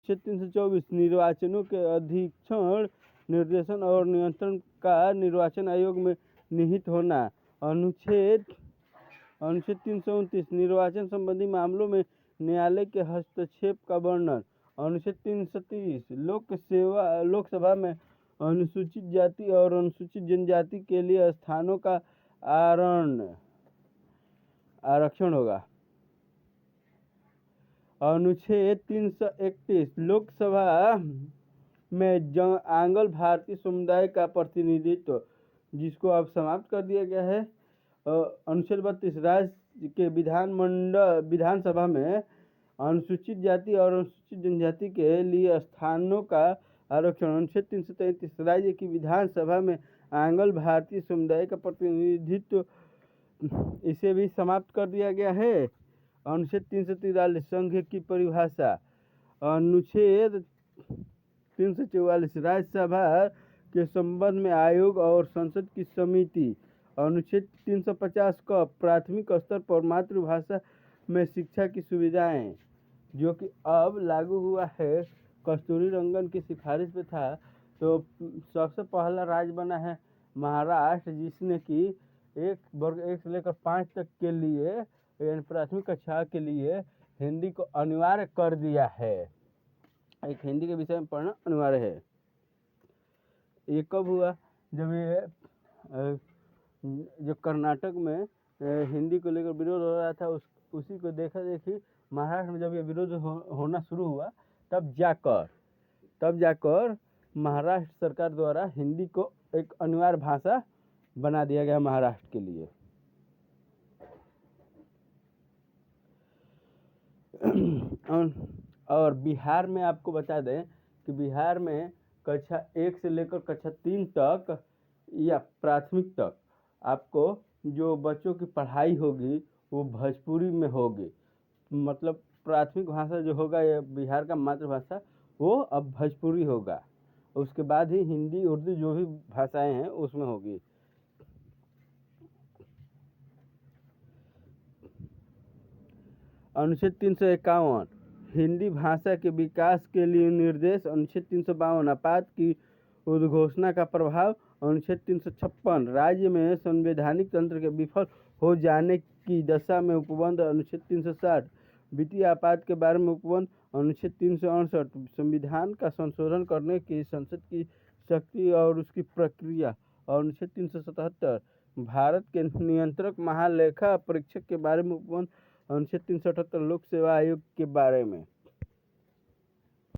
अनुच्छेद 324 निर्वाचनों के अधीक्षण, निर्देशन और नियंत्रण का निर्वाचन आयोग में निहित होना। अनुच्छेद 329 निर्वाचन संबंधी मामलों में न्यायालय के हस्तक्षेप का वर्णन। अनुच्छेद 330 लोकसभा में अनुसूचित जाति और अनुसूचित जनजाति के लिए स्थानों का आरक्षण होगा। अनुच्छेद 331 लोकसभा में आंग्ल भारतीय समुदाय का प्रतिनिधित्व, जिसको अब समाप्त कर दिया गया है। अनुच्छेद 32 राज्य के विधानसभा में अनुसूचित जाति और अनुसूचित जनजाति के लिए स्थानों का आरक्षण। अनुच्छेद 333 राज्य की विधानसभा में आंग्ल भारतीय समुदाय का प्रतिनिधित्व, इसे भी समाप्त कर दिया गया है। अनुच्छेद 343 संघ की परिभाषा। अनुच्छेद 344 राज्यसभा के संबंध में आयोग और संसद की समिति। अनुच्छेद 350 का प्राथमिक स्तर पर मातृभाषा में शिक्षा की सुविधाएं, जो कि अब लागू हुआ है, कस्तूरी रंगन की सिफारिश पे था। तो सबसे पहला राज्य बना है महाराष्ट्र, जिसने कि 1 से लेकर 5 तक के लिए यानी प्राथमिक कक्षा के लिए हिंदी को अनिवार्य कर दिया है। एक हिंदी के विषय में पढ़ना अनिवार्य है। ये कब हुआ? जब जो कर्नाटक में हिंदी को लेकर विरोध हो रहा था, उसी को देखा देखी महाराष्ट्र में जब ये विरोध होना शुरू हुआ, तब जाकर महाराष्ट्र सरकार द्वारा हिंदी को एक अनिवार्य भाषा बना दिया गया महाराष्ट्र के लिए। और बिहार में आपको बता दें कि बिहार में कक्षा 1 से लेकर कक्षा 3 तक या प्राथमिक तक आपको जो बच्चों की पढ़ाई होगी वो भोजपुरी में होगी। मतलब प्राथमिक भाषा जो होगा ये बिहार का मातृभाषा, वो अब भोजपुरी होगा। उसके बाद ही हिंदी, उर्दू जो भी भाषाएं हैं उसमें होगी। अनुच्छेद 351 हिंदी भाषा के विकास के लिए निर्देश। अनुच्छेद 352 आपात की उद्घोषणा का प्रभाव। अनुच्छेद 356 राज्य में संवैधानिक तंत्र के विफल हो जाने की दशा में उपबंध। अनुच्छेद 360 वित्तीय आपात के बारे में उपबंध। अनुच्छेद 368 संविधान का संशोधन करने की संसद की शक्ति और उसकी प्रक्रिया। और अनुच्छेद 377 भारत के नियंत्रक महालेखा परीक्षक के बारे में उपबंध। अनुच्छेद 378 लोक सेवा आयोग के बारे में।